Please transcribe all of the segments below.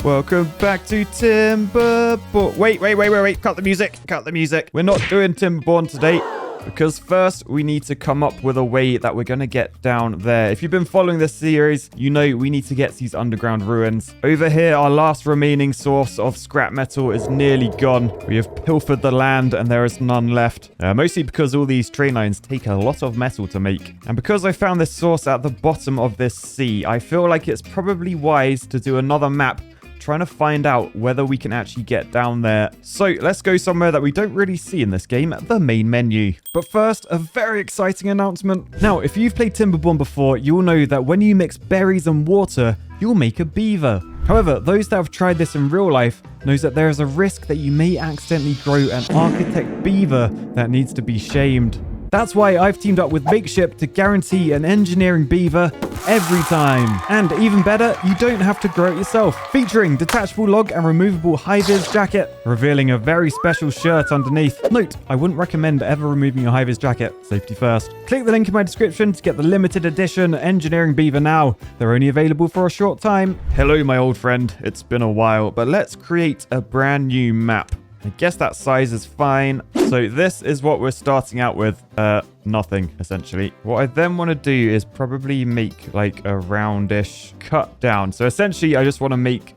Welcome back to Timberborn. Wait. Cut the music. We're not doing Timberborn today. Because first, we need to come up with a way that we're going to get down there. If you've been following this series, you know we need to get to these underground ruins. Over here, our last remaining source of scrap metal is nearly gone. We have pilfered the land and there is none left. Mostly because all these train lines take a lot of metal to make. And because I found this source at the bottom of this sea, I feel like it's probably wise to do another map trying to find out whether we can actually get down there. So let's go somewhere that we don't really see in this game, the main menu. But first, a very exciting announcement. Now, if you've played Timberborn before, you'll know that when you mix berries and water, you'll make a beaver. However, those that have tried this in real life knows that there is a risk that you may accidentally grow an architect beaver that needs to be shamed. That's why I've teamed up with Makeship to guarantee an engineering beaver every time. And even better, you don't have to grow it yourself. Featuring detachable log and removable high-vis jacket, revealing a very special shirt underneath. Note, I wouldn't recommend ever removing your high-vis jacket. Safety first. Click the link in my description to get the limited edition engineering beaver now. They're only available for a short time. Hello, my old friend. It's been a while, but let's create a brand new map. I guess that size is fine. So this is what we're starting out with. Nothing, essentially. What I then want to do is probably make like a roundish cut down. So essentially, I just want to make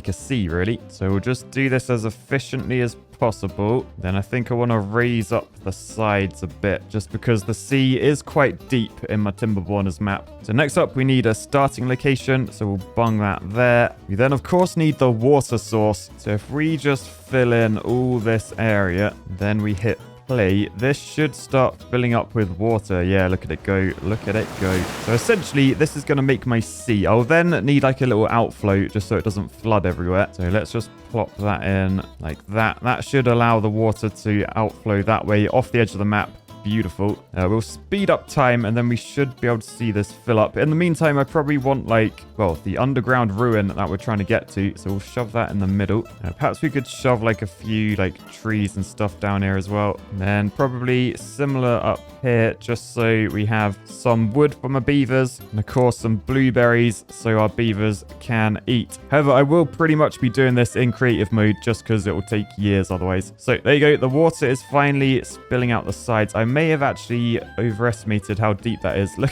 a C, really. So we'll just do this as efficiently as possible. Then I think I want to raise up the sides a bit, just because the sea is quite deep in my Timberborners map. So next up, we need a starting location. So we'll bung that there. We then, of course, need the water source. So if we just fill in all this area, then we hit play, this should start filling up with water. Yeah, look at it go. So essentially, this is going to make my sea. I'll then need like a little outflow just so it doesn't flood everywhere. So let's just plop that in like that. That should allow the water to outflow that way off the edge of the map. Beautiful. We'll speed up time and then we should be able to see this fill up. In the meantime, I probably want like, well, the underground ruin that we're trying to get to. So we'll shove that in the middle. Perhaps we could shove like a few like trees and stuff down here as well. And then probably similar up here, just so we have some wood for my beavers. And of course, some blueberries so our beavers can eat. However, I will pretty much be doing this in creative mode just because it will take years otherwise. So there you go. The water is finally spilling out the sides. I may have actually overestimated how deep that is. Look,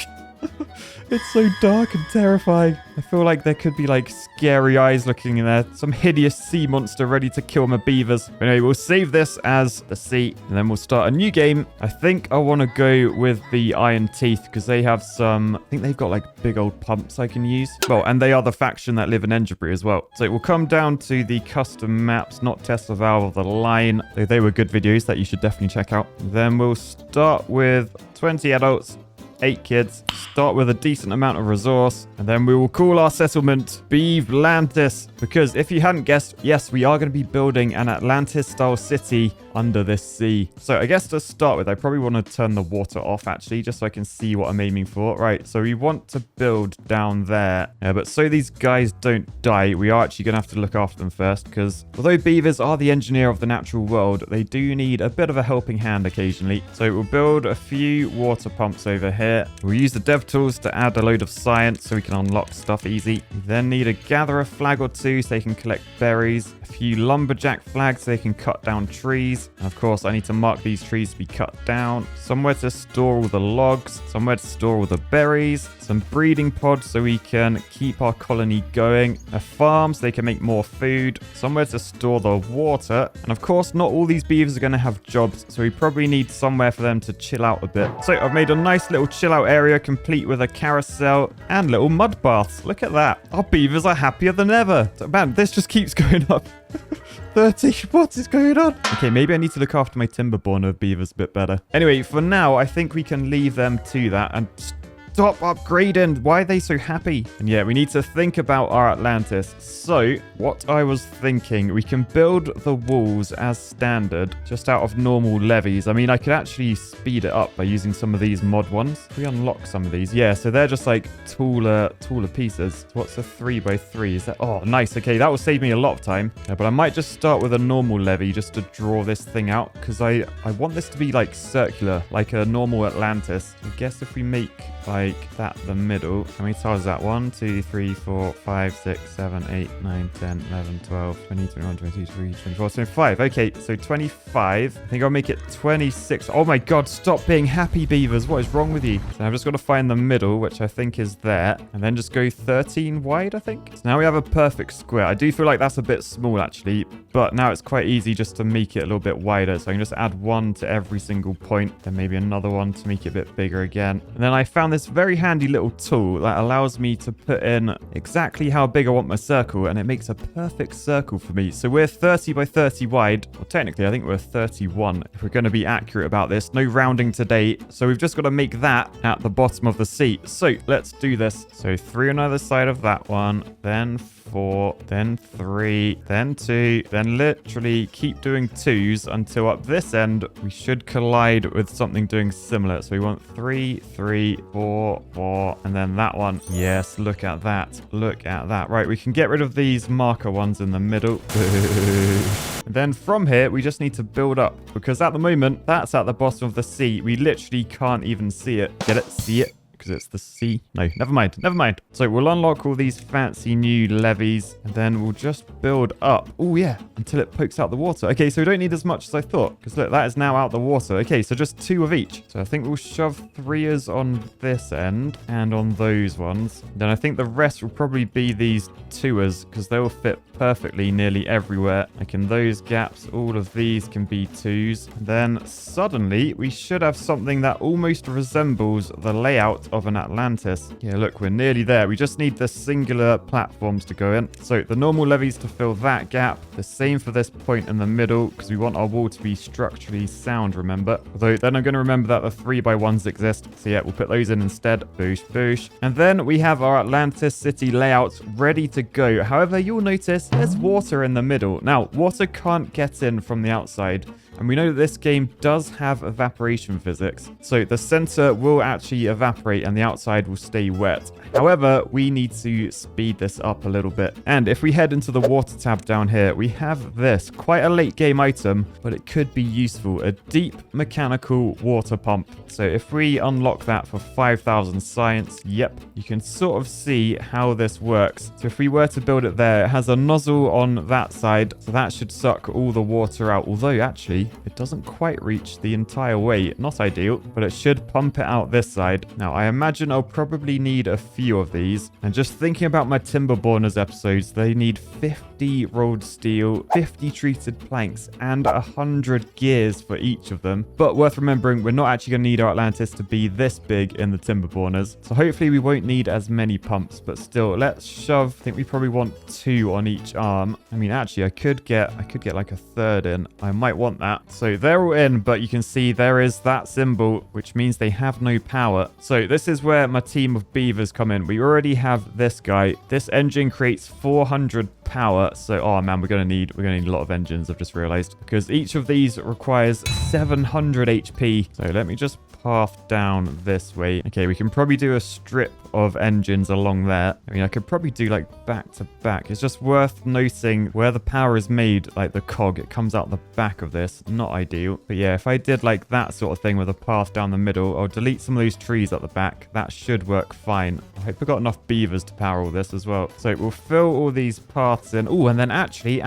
it's so dark and terrifying. I feel like there could be like scary eyes looking in there. Some hideous sea monster ready to kill my beavers. But anyway, we'll save this as the sea and then we'll start a new game. I think I want to go with the Iron Teeth because they have some, I think they've got like big old pumps I can use. Well, and they are the faction that live in Engineering as well. So it will come down to the custom maps, not Tesla Valve or the line. They were good videos that you should definitely check out. Then we'll start with 20 adults. 8 kids, start with a decent amount of resource, and then we will call our settlement Atlantis. Because if you hadn't guessed, yes, we are going to be building an Atlantis-style city under this sea. So I guess to start with, I probably want to turn the water off, actually, just so I can see what I'm aiming for. Right, so we want to build down there. But so these guys don't die, we are actually going to have to look after them first, because although beavers are the engineer of the natural world, they do need a bit of a helping hand occasionally. So we'll build a few water pumps over here. We'll use the dev tools to add a load of science so we can unlock stuff easy. We then need a gatherer flag or two so they can collect berries. A few lumberjack flags so they can cut down trees. And of course, I need to mark these trees to be cut down. Somewhere to store all the logs. Somewhere to store all the berries. Some breeding pods so we can keep our colony going. A farm so they can make more food. Somewhere to store the water. And of course, not all these beavers are going to have jobs. So we probably need somewhere for them to chill out a bit. So I've made a nice little chill out area complete with a carousel and little mud baths. Look at that. Our beavers are happier than ever. So, man, this just keeps going up. 30. What is going on? Okay, maybe I need to look after my Timberborner beavers a bit better. Anyway, for now, I think we can leave them to that and stop upgrading. Why are they so happy? And yeah, we need to think about our Atlantis. So what I was thinking, we can build the walls as standard, just out of normal levees. I mean, I could actually speed it up by using some of these mod ones. Can we unlock some of these? Yeah, so they're just like taller pieces. So what's a 3x3? Is that? Oh, nice. Okay, that will save me a lot of time. Yeah, but I might just start with a normal levee just to draw this thing out because I want this to be like circular, like a normal Atlantis. I guess if we make like that the middle. How many tiles is that? 1, 2, 3, 4, 5, 6, 7, 8, 9, 10, 11, 12, 20, 21, 22, 23, 24, 25. Okay, so 25. I think I'll make it 26. Oh my god, stop being happy, beavers. What is wrong with you? So I've just got to find the middle, which I think is there, and then just go 13 wide, I think. So now we have a perfect square. I do feel like that's a bit small, actually, but now it's quite easy just to make it a little bit wider. So I can just add one to every single point, then maybe another one to make it a bit bigger again. And then I found this very handy little tool that allows me to put in exactly how big I want my circle, and it makes a perfect circle for me. So we're 30 by 30 wide. Well, technically, I think we're 31 if we're going to be accurate about this. No rounding today. So we've just got to make that at the bottom of the seat. So let's do this. So 3 on either side of that one, then 4, then 3, then 2, then literally keep doing 2s until up this end we should collide with something doing similar. So we want 3, 3, 4, 4, and then that one. Yes, look at that. Look at that. Right, we can get rid of these marker ones in the middle. And then from here, we just need to build up, because at the moment, that's at the bottom of the sea. We literally can't even see it. Get it? See it? Because it's the sea. No, never mind. Never mind. So we'll unlock all these fancy new levees, and then we'll just build up. Oh, yeah, until it pokes out the water. Okay, so we don't need as much as I thought, because look, that is now out the water. Okay, so just 2 of each. So I think we'll shove 3s on this end and on those ones. Then I think the rest will probably be these 2s, because they will fit perfectly nearly everywhere. Like in those gaps, all of these can be 2s. And then suddenly, we should have something that almost resembles the layout of an Atlantis. Yeah, look, we're nearly there. We just need the singular platforms to go in. So the normal levees to fill that gap. The same for this point in the middle, because we want our wall to be structurally sound, remember? Although then I'm going to remember that the 3x1s exist. So yeah, we'll put those in instead. Boosh, boosh. And then we have our Atlantis city layout ready to go. However, you'll notice there's water in the middle. Now, water can't get in from the outside. And we know that this game does have evaporation physics. So the center will actually evaporate and the outside will stay wet. However, we need to speed this up a little bit. And if we head into the water tab down here, we have this, quite a late game item, but it could be useful. A deep mechanical water pump. So if we unlock that for 5,000 science, yep, you can sort of see how this works. So if we were to build it there, it has a nozzle on that side. So that should suck all the water out. Although actually, it doesn't quite reach the entire way. Not ideal, but it should pump it out this side. Now, I imagine I'll probably need a few of these. And just thinking about my Timberborners episodes, they need 50 rolled steel, 50 treated planks, and 100 gears for each of them. But worth remembering, we're not actually going to need our Atlantis to be this big in the Timberborners. So hopefully we won't need as many pumps, but still, let's shove. I think we probably want 2 on each arm. I mean, actually, I could get like a 3rd in. I might want that. So they're all in, but you can see there is that symbol, which means they have no power. So this is where my team of beavers come in. We already have this guy. This engine creates 400 power. So, oh man, we're gonna need a lot of engines, I've just realized, because each of these requires 700 HP. So let me just path down this way. Okay, we can probably do a strip of engines along there. I mean, I could probably do like back to back. It's just worth noting where the power is made, like the cog, it comes out the back of this. Not ideal. But yeah, if I did like that sort of thing with a path down the middle, I'll delete some of those trees at the back. That should work fine. I hope I've got enough beavers to power all this as well. So we'll fill all these paths in. Oh, and then actually,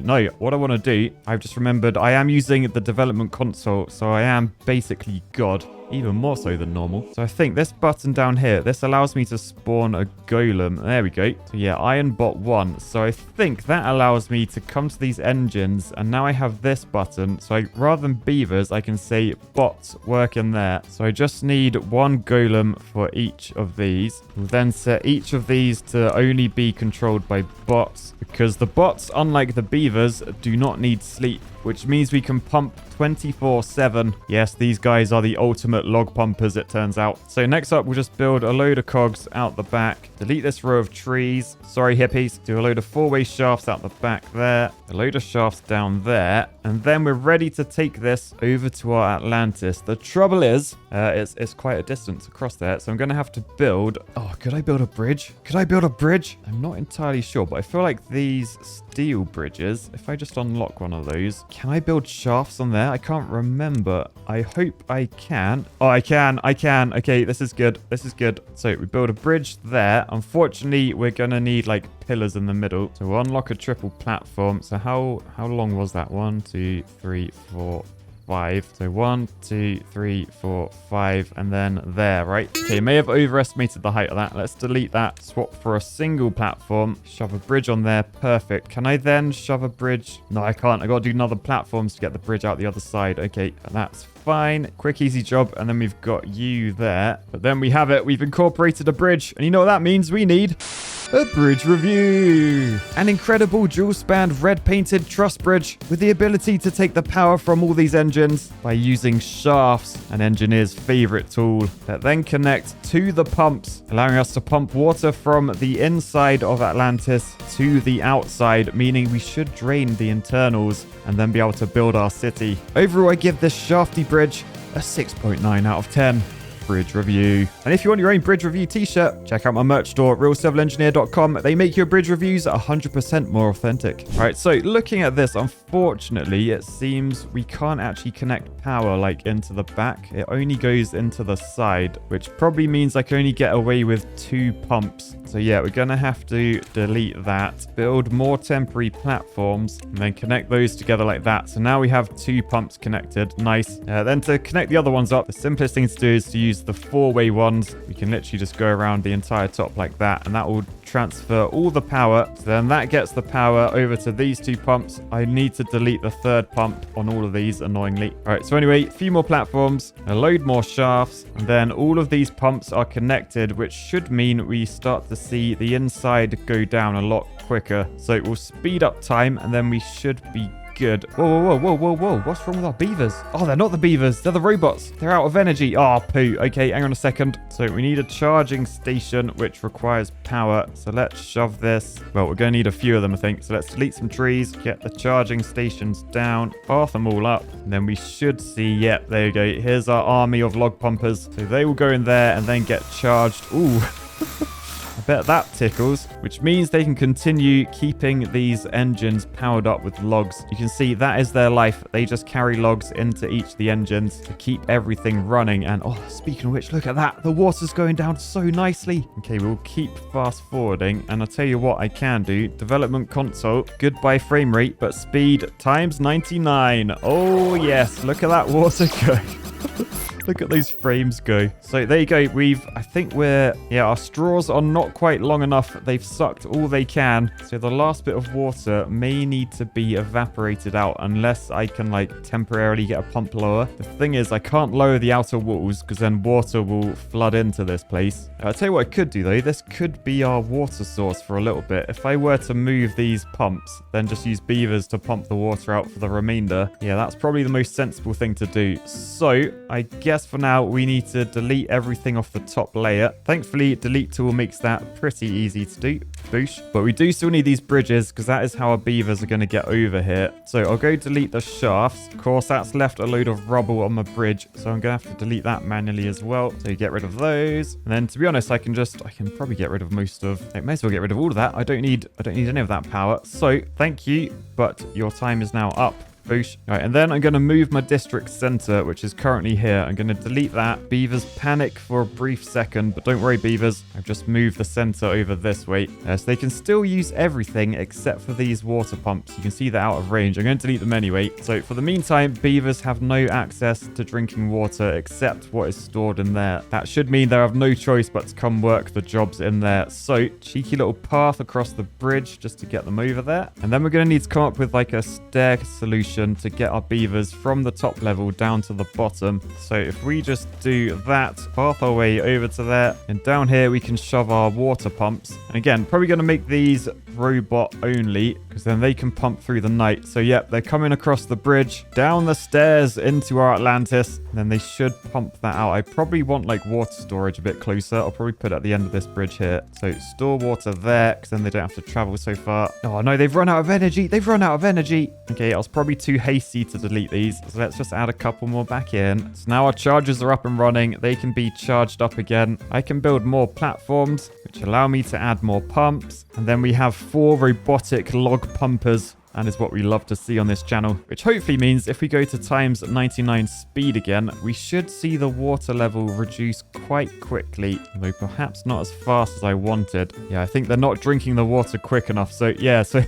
no, what I want to do, I've just remembered I am using the development console, so I am basically God. Even more so than normal. So I think this button down here, this allows me to spawn a golem. There we go. So yeah, iron bot 1. So I think that allows me to come to these engines, and now I have this button. So rather than beavers, I can say bots work in there. So I just need 1 golem for each of these. We'll then set each of these to only be controlled by bots, because the bots, unlike the beavers, do not need sleep, which means we can pump 24/7. Yes, these guys are the ultimate log pumpers, it turns out. So next up, we'll just build a load of cogs out the back. Delete this row of trees. Sorry, hippies. Do a load of 4-way shafts out the back there. A load of shafts down there. And then we're ready to take this over to our Atlantis. The trouble is, it's quite a distance across there. So I'm going to have to build... Oh, could I build a bridge? Could I build a bridge? I'm not entirely sure, but I feel like these steel bridges, if I just unlock one of those, Can I build shafts on there? I can't remember. I hope I can. Oh, I can. Okay, this is good. So we build a bridge there. Unfortunately, we're going to need like pillars in the middle. So we'll unlock a triple platform. So how long was that? 1, 2, 3, 4, 5. So 1, 2, 3, 4, 5, and then there, right? Okay, may have overestimated the height of that. Let's delete that. Swap for a single platform. Shove a bridge on there. Perfect. Can I then shove a bridge? No, I can't. I got to do another platforms to get the bridge out the other side. Okay, that's fine. Quick, easy job. And then we've got you there. But then we have it. We've incorporated a bridge. And you know what that means? We need a bridge review. An incredible dual-spanned red-painted truss bridge with the ability to take the power from all these engines by using shafts, an engineer's favorite tool, that then connect to the pumps, allowing us to pump water from the inside of Atlantis to the outside, meaning we should drain the internals and then be able to build our city. Overall, I give this shafty bridge a 6.9 out of 10. Bridge review. And if you want your own bridge review t-shirt, check out my merch store at realcivilengineer.com. They make your bridge reviews 100% more authentic. All right, so looking at this, unfortunately, it seems we can't actually connect power like into the back. It only goes into the side, which probably means I can only get away with 2 pumps. So yeah, we're gonna have to delete that, build more temporary platforms, and then connect those together like that. So now we have 2 pumps connected. Nice. Then to connect the other ones up, the simplest thing to do is to use the 4-way ones. We can literally just go around the entire top like that, and that will transfer all the power. So then that gets the power over to these 2 pumps. I need to delete the 3rd pump on all of these, annoyingly. All right, so anyway, a few more platforms, a load more shafts, and then all of these pumps are connected, which should mean we start to see the inside go down a lot quicker. So it will speed up time, and then we should be good. Whoa. What's wrong with our beavers? Oh, they're not the beavers. They're the robots. They're out of energy. Oh, poo. Okay, hang on a second. So we need a charging station, which requires power. So let's shove this. Well, we're going to need a few of them, I think. So let's delete some trees, get the charging stations down, path them all up, and then we should see, yep, there you go. Here's our army of log pumpers. So they will go in there and then get charged. Ooh. I bet that tickles, which means they can continue keeping these engines powered up with logs. You can see that is their life. They just carry logs into each of the engines to keep everything running. And oh, speaking of which, look at that. The water's going down so nicely. Okay, we'll keep fast forwarding. And I'll tell you what I can do. Development console, goodbye frame rate, but speed times 99. Oh yes, look at that water go. Look at those frames go. So there you go. Our straws are not quite long enough. They've sucked all they can. So the last bit of water may need to be evaporated out unless I can like temporarily get a pump lower. The thing is, I can't lower the outer walls because then water will flood into this place. I'll tell you what I could do though. This could be our water source for a little bit. If I were to move these pumps, then just use beavers to pump the water out for the remainder. Yeah, that's probably the most sensible thing to do. So I guess for now, we need to delete everything off the top layer. Thankfully, delete tool makes that pretty easy to do. Boosh. But we do still need these bridges because that is how our beavers are going to get over here. So I'll go delete the shafts. Of course, that's left a load of rubble on my bridge. So I'm going to have to delete that manually as well. So get rid of those. And then to be honest, I can probably get rid of most of, I may as well get rid of all of that. I don't need any of that power. So thank you, but your time is now up. Boosh. All right, and then I'm going to move my district center, which is currently here. I'm going to delete that. Beavers panic for a brief second, but don't worry, beavers. I've just moved the center over this way. So they can still use everything except for these water pumps. You can see they're out of range. I'm going to delete them anyway. So for the meantime, beavers have no access to drinking water except what is stored in there. That should mean they have no choice but to come work the jobs in there. So cheeky little path across the bridge just to get them over there. And then we're going to need to come up with like a stair solution to get our beavers from the top level down to the bottom. So if we just do that, path our way over to there, and down here we can shove our water pumps. And again, probably going to make these robot only because then they can pump through the night. So yep, they're coming across the bridge, down the stairs into our Atlantis, and then they should pump that out. I probably want like water storage a bit closer. I'll probably put it at the end of this bridge here. So store water there because then they don't have to travel so far. Oh no, they've run out of energy. They've run out of energy. Okay, I was probably too hasty to delete these. So let's just add a couple more back in. So now our chargers are up and running. They can be charged up again. I can build more platforms, which allow me to add more pumps. And then we have 4 robotic log pumpers and is what we love to see on this channel, which hopefully means if we go to times 99 speed again, we should see the water level reduce quite quickly, though perhaps not as fast as I wanted. Yeah, I think they're not drinking the water quick enough. So yeah, so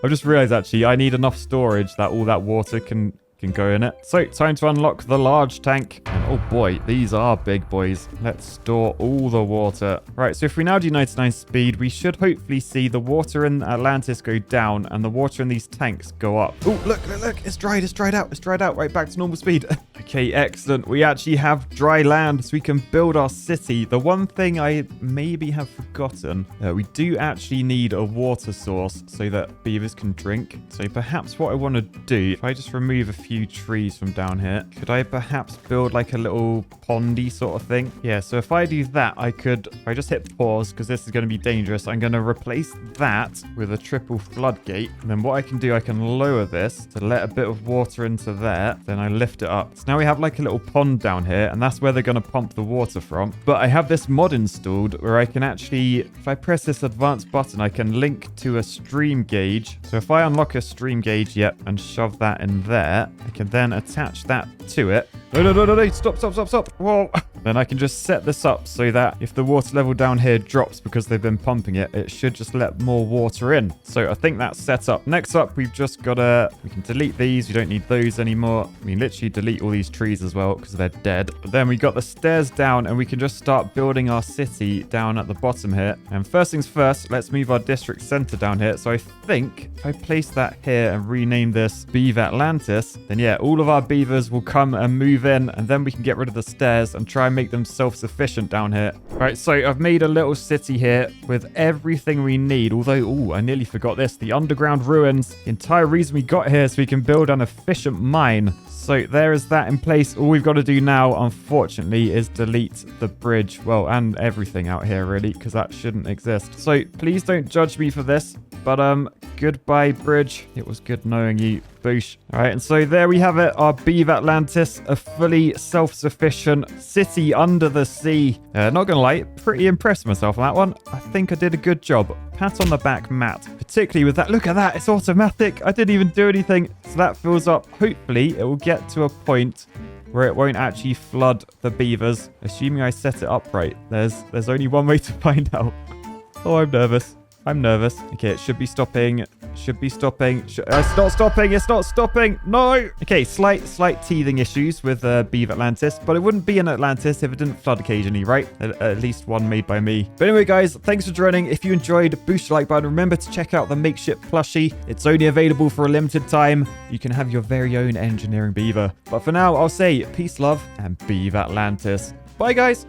I've just realized actually I need enough storage that all that water can go in it. So time to unlock the large tank. And oh boy, these are big boys. Let's store all the water. Right, so if we now do 99 speed, we should hopefully see the water in Atlantis go down and the water in these tanks go up. Oh, look, it's dried out. Right, back to normal speed. Okay, excellent. We actually have dry land, so we can build our city. The one thing I maybe have forgotten, we do actually need a water source so that beavers can drink. So perhaps what I want to do, if I just remove a few trees from down here, could I perhaps build like a little pondy sort of thing? Yeah, so if I do that, if I just hit pause, because this is going to be dangerous, I'm going to replace that with a triple floodgate. And then what I can do, I can lower this to let a bit of water into there. Then I lift it up. So now we have like a little pond down here, and that's where they're going to pump the water from. But I have this mod installed where I can actually, if I press this advanced button, I can link to a stream gauge. So if I unlock a stream gauge, and shove that in there, I can then attach that to it. No, stop. Whoa. Then I can just set this up so that if the water level down here drops because they've been pumping it, it should just let more water in. So I think that's set up. Next up, we've just got we can delete these. We don't need those anymore. We literally delete all these trees as well because they're dead. But then we got the stairs down and we can just start building our city down at the bottom here. And first things first, let's move our district center down here. So I think if I place that here and rename this Beaver Atlantis, then yeah, all of our beavers will come and move in, and then we can get rid of the stairs and try and make them self-sufficient down here. Right, so I've made a little city here with everything we need, although, I nearly forgot this, the underground ruins. The entire reason we got here is so we can build an efficient mine. So there is that in place. All we've got to do now, unfortunately, is delete the bridge. Well, and everything out here, really, because that shouldn't exist. So please don't judge me for this. But goodbye, bridge. It was good knowing you. Boosh. All right, and so there we have it. Our Beaver Atlantis, a fully self-sufficient city under the sea. Not gonna lie, pretty impressed with myself on that one. I think I did a good job. Pat on the back, Matt. Particularly with that. Look at that. It's automatic. I didn't even do anything. So that fills up. Hopefully, it will get to a point where it won't actually flood the beavers. Assuming I set it up right. There's only one way to find out. Oh, I'm nervous. Okay, it should be stopping. It's not stopping. No. Okay, slight teething issues with Beaver Atlantis, but it wouldn't be an Atlantis if it didn't flood occasionally, right? At least one made by me. But anyway, guys, thanks for joining. If you enjoyed, boost the like button. Remember to check out the makeshift plushie. It's only available for a limited time. You can have your very own Engineering Beaver. But for now, I'll say peace, love, and Beaver Atlantis. Bye, guys.